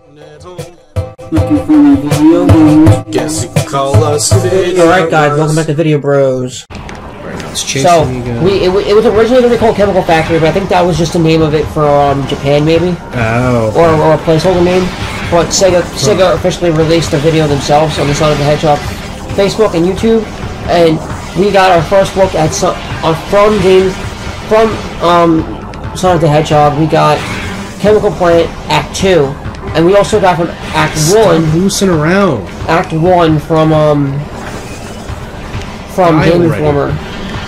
Looking for my Video Bros. Guess you could call us Video Alright guys, Bros. welcome back to Video Bros. So, it was originally going to be called Chemical Factory, but I think that was just the name of it for Japan, maybe? Oh. Or a placeholder name. But Sega officially released the video themselves on the Sonic the Hedgehog Facebook and YouTube, and we got our first look at from Sonic the Hedgehog. We got Chemical Plant Act 2, and we also got from Act 1. Loosing around. Act 1 from Game Informer.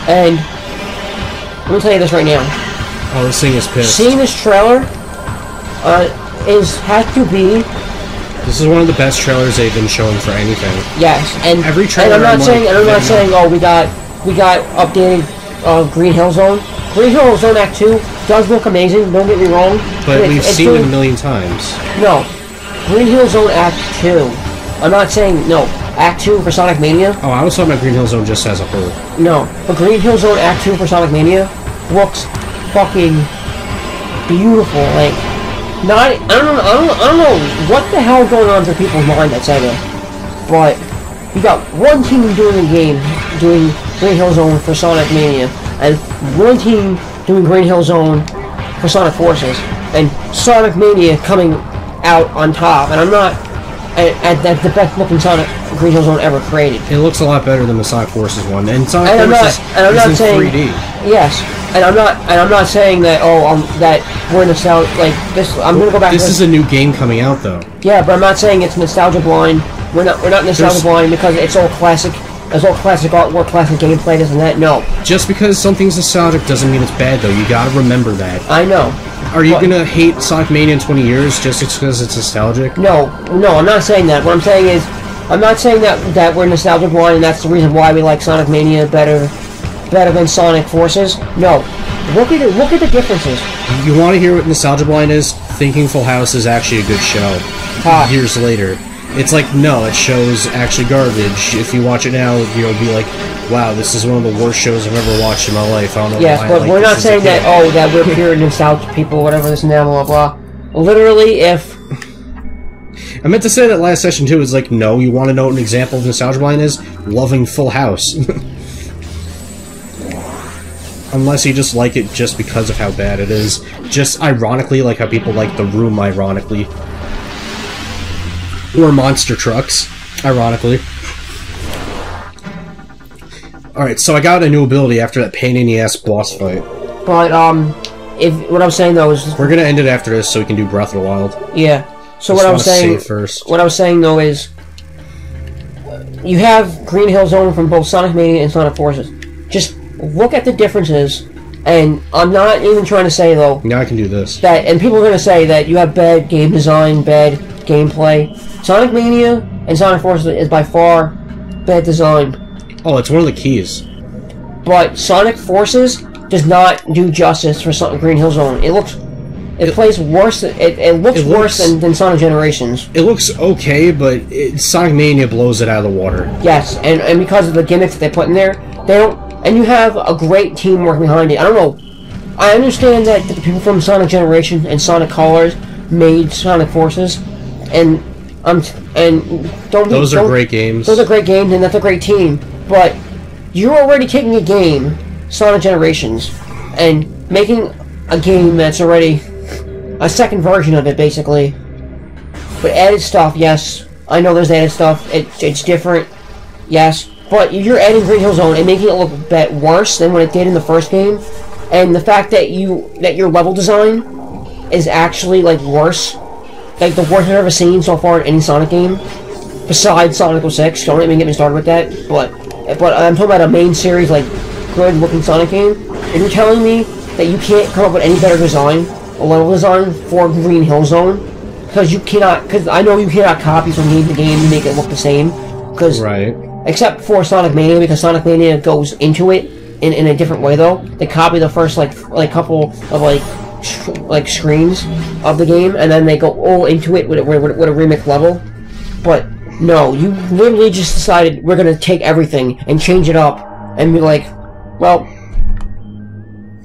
And let me tell you this right now. Oh, this thing is pissed. Seeing this trailer has to be. This is one of the best trailers they've been showing for anything. Yes, and every trailer. And I'm not saying oh we got updated Green Hill Zone. Green Hill Zone Act 2 does look amazing. Don't get me wrong. But we've seen it a million times. No, Green Hill Zone Act 2. I'm not saying no. Act 2 for Sonic Mania. Oh, I was talking about Green Hill Zone just as a whole. No, but Green Hill Zone Act 2 for Sonic Mania looks fucking beautiful. Like, I don't know what the hell is going on through people's mind at Sega, but you got one team doing the game, doing Green Hill Zone for Sonic Mania, and one team doing Green Hill Zone for Sonic Forces, and Sonic Mania coming out on top. And I'm not. And that's the best looking Sonic Green Hill Zone ever created. It looks a lot better than the Sonic Forces one, and Sonic Forces is in 3D. Yes, and I'm not saying that that we're nostalgic like this. I'm gonna go back. This is a new game coming out though. Yeah, but I'm not saying it's nostalgia blind. We're not nostalgia blind because it's all classic. It's all classic artwork, classic gameplay, this and that. No. Just because something's nostalgic doesn't mean it's bad though. You gotta remember that. I know. Are you gonna hate Sonic Mania in 20 years just because it's nostalgic? No, I'm not saying that. What I'm saying is, I'm not saying that we're nostalgia blind and that's the reason why we like Sonic Mania better than Sonic Forces. No, look at the differences. You want to hear what nostalgia blind is? Thinking Full House is actually a good show. Years later, it's like no, it shows actually garbage. If you watch it now, you'll be like, wow, this is one of the worst shows I've ever watched in my life. I don't know why. Yes, but we're not saying that. Oh, that we're pure nostalgic people, whatever this and that, blah blah. Literally, if I meant to say that last session too, is like, no, you want to know what an example of nostalgia blind is? Loving Full House. Unless you just like it just because of how bad it is. Just ironically, like how people like The Room, ironically. Or Monster Trucks, ironically. Alright, so I got a new ability after that pain-in-the-ass boss fight. But, what I'm saying though is... We're gonna end it after this so we can do Breath of the Wild. Yeah. So what I was saying though is... You have Green Hill Zone from both Sonic Mania and Sonic Forces. Just look at the differences, and I'm not even trying to say though... Now I can do this. And people are gonna say that you have bad game design, bad gameplay. Sonic Mania and Sonic Forces is by far bad design. Oh, it's one of the keys. But Sonic Forces does not do justice for Green Hill Zone. It plays worse. It looks worse than Sonic Generations. It looks okay, but Sonic Mania blows it out of the water. Yes, and because of the gimmicks that they put in there, they don't. And you have a great team working behind it. I don't know. I understand that the people from Sonic Generations and Sonic Colors made Sonic Forces, and those are great games. Those are great games, and that's a great team. But you're already taking a game, Sonic Generations, and making a game that's already a second version of it, basically. But added stuff, yes. I know there's added stuff. It's different, yes. But you're adding Green Hill Zone and making it look a bit worse than what it did in the first game. And the fact that your level design is actually like worse. Like the worst I've ever seen so far in any Sonic game, besides Sonic 06. Don't even get me started with that. But I'm talking about a main series, like good-looking Sonic game. And you're telling me that you can't come up with any better design, a level design for Green Hill Zone, because you cannot. Because I know you cannot copy from game to game to make it look the same. Right. Except for Sonic Mania, because Sonic Mania goes into it in a different way. Though they copy the first like couple of like screens of the game, and then they go all into it with a remix level. But no, you literally just decided we're gonna take everything and change it up and be like, well,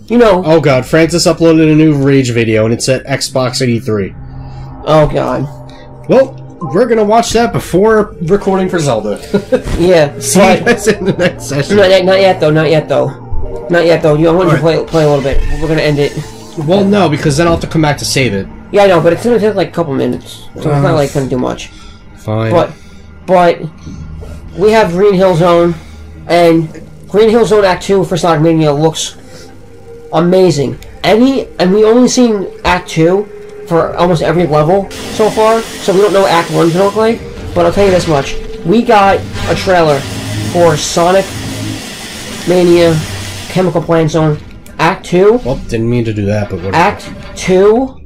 you know. Oh god, Francis uploaded a new Rage video and it's at Xbox 83. Oh god. Well, we're gonna watch that before recording for Zelda. Yeah. See you guys in the next session. Not yet though. Not yet though. I want you to play a little bit. We're gonna end it. Well, no, because then I'll have to come back to save it. Yeah, I know, but it's gonna take like a couple minutes, so it's not like gonna do much. Fine. But we have Green Hill Zone, and Green Hill Zone Act 2 for Sonic Mania looks amazing. And we only seen Act 2 for almost every level so far, so we don't know what Act 1's gonna look like. But I'll tell you this much: we got a trailer for Sonic Mania Chemical Plant Zone Act 2. Well, didn't mean to do that, but whatever. Act 2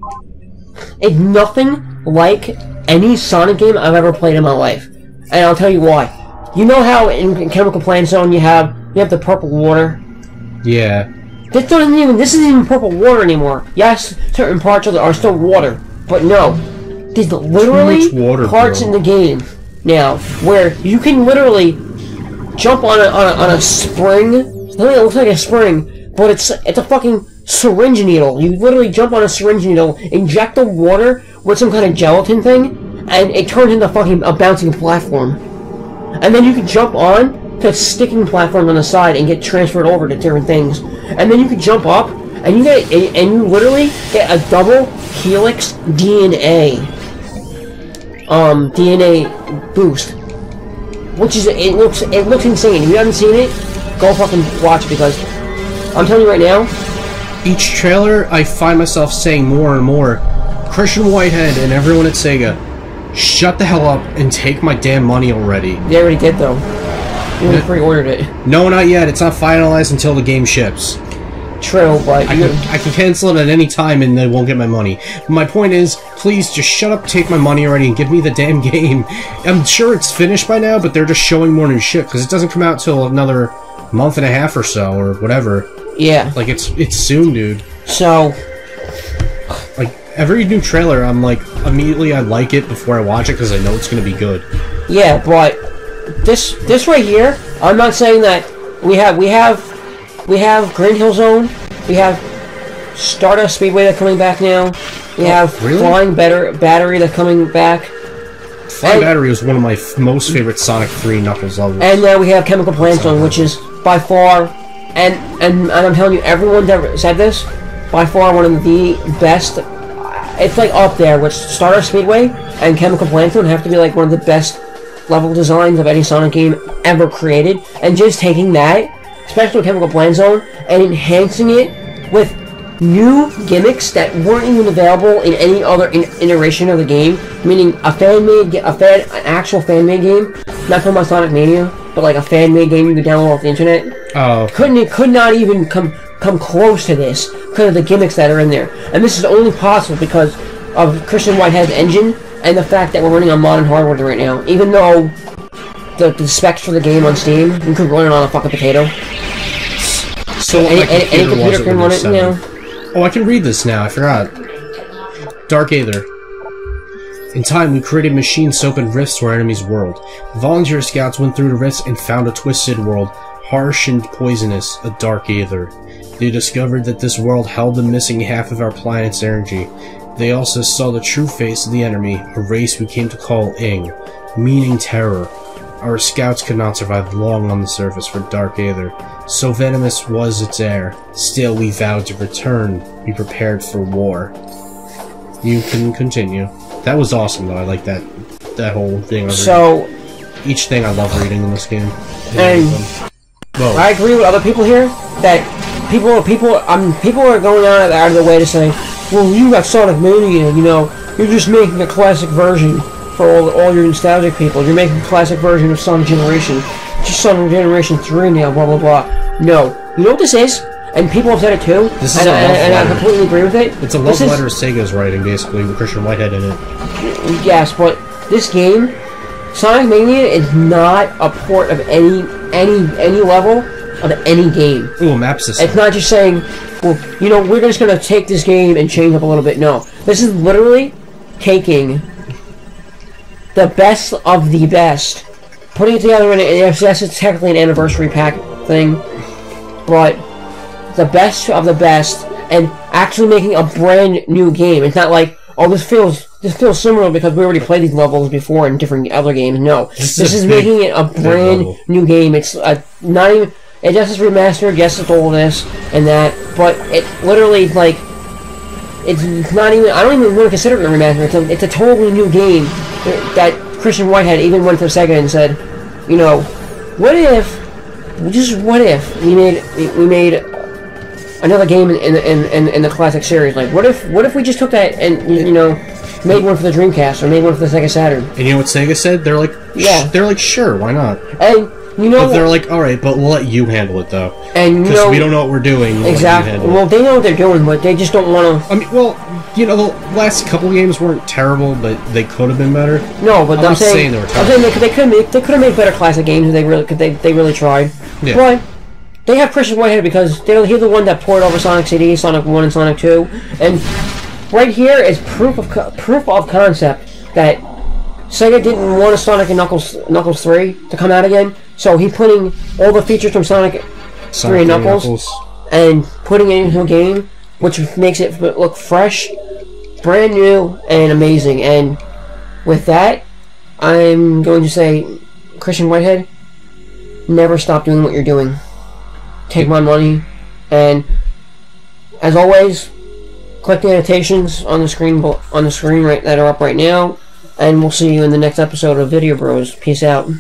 is nothing like any Sonic game I've ever played in my life. And I'll tell you why. You know how in Chemical Plant Zone you have the purple water? Yeah. This isn't even purple water anymore. Yes, certain parts of it are still water, but no. There's literally parts in the game now where you can literally jump on a spring. It looks like a spring, but it's a fucking syringe needle. You literally jump on a syringe needle, inject the water with some kind of gelatin thing, and it turns into fucking a bouncing platform. And then you can jump on to sticking platforms on the side and get transferred over to different things. And then you can jump up, and you literally get a double helix DNA boost, which is it looks insane. If you haven't seen it, go fucking watch it, because I'm telling you right now. Each trailer, I find myself saying more and more, Christian Whitehead and everyone at Sega, shut the hell up and take my damn money already. They already did, though. You already pre-ordered it. No, not yet. It's not finalized until the game ships. True, but I can cancel it at any time and they won't get my money. My point is, please just shut up, take my money already, and give me the damn game. I'm sure it's finished by now, but they're just showing more new shit, because it doesn't come out till another month and a half or so, or whatever. Yeah. Like, it's soon, dude. So, like, every new trailer, I'm like, immediately I like it before I watch it, because I know it's gonna be good. Yeah, but this right here, I'm not saying that we have Green Hill Zone, we have Stardust Speedway that's coming back now, we have Flying Battery that's coming back. Flying Battery was one of my most favorite Sonic 3 Knuckles levels. And now we have Chemical Plant Zone, which is by far, and I'm telling you, everyone that said this, by far one of the best. It's like up there with Stardust Speedway and Chemical Plant Zone have to be like one of the best level designs of any Sonic game ever created. And just taking that, especially Chemical Plant Zone, and enhancing it with new gimmicks that weren't even available in any other iteration of the game, meaning an actual fan-made game, not talking about Sonic Mania, but like a fan-made game you could download off the internet. Oh. Could not even come close to this because of the gimmicks that are in there. And this is only possible because of Christian Whitehead's engine and the fact that we're running on modern hardware right now. Even though the specs for the game on Steam, you could run it on a fucking potato. So any computer can run it now. Oh, I can read this now, I forgot. Dark Aether. In time, we created machines to open rifts to our enemy's world. Volunteer scouts went through the rifts and found a twisted world, harsh and poisonous, a dark aether. They discovered that this world held the missing half of our planet's energy. They also saw the true face of the enemy, a race we came to call Ing, meaning terror. Our scouts could not survive long on the surface for Dark Aether, so venomous was its air. Still, we vowed to return, be prepared for war. You can continue. That was awesome, though. I like that whole thing. So, each thing I love reading in this game. And I agree with other people here that people are going out of their way to say, well, you got Sonic Mania, you know, you're just making a classic version for all your nostalgic people. You're making a classic version of Sonic Generation. It's just Sonic Generation 3 now, blah, blah, blah. No. You know what this is? And people have said it too. This is and I completely agree with it. It's a love letter Sega's writing, basically, with Christian Whitehead in it. Yes, but this game, Sonic Mania, is not a port of any level of any game. Ooh, a map system. It's not just saying, well, you know, we're just going to take this game and change up a little bit. No. This is literally taking the best of the best, putting it together in yes, it's technically an anniversary pack thing, but the best of the best, and actually making a brand new game. It's not like, oh, this feels this feels similar because we already played these levels before in different other games. No, this is big, making it a brand new game. It's not even. It just is remastered. Yes, it's all this and that, but it literally like. It's not even. I don't even want to consider it a remaster. It's a totally new game that Christian Whitehead even went to Sega and said, you know, what if, just what if we made another game in the classic series? Like, what if we just took that and you know made one for the Dreamcast or made one for the Sega Saturn? And you know what Sega said? They're like, they're like, sure, why not? And you know, but they're like, all right, but we'll let you handle it though, and because we don't know what we're doing. Exactly. Well, they know what they're doing, but they just don't want to. I mean, well, you know, the last couple games weren't terrible, but they could have been better. No, but I'm saying they were terrible. I'm saying they could have made better classic games if they really tried. Yeah. But they have Christian Whitehead because he's the one that poured over Sonic CD, Sonic 1 and Sonic 2, and right here is proof of concept that Sega didn't want a Sonic and Knuckles 3 to come out again, so he's putting all the features from Sonic 3 and Knuckles and putting it into a game, which makes it look fresh, brand new, and amazing. And with that, I'm going to say, Christian Whitehead, never stop doing what you're doing. Take my money, and as always, click the annotations on the screen right that are up right now. And we'll see you in the next episode of Vidya Bros. Peace out.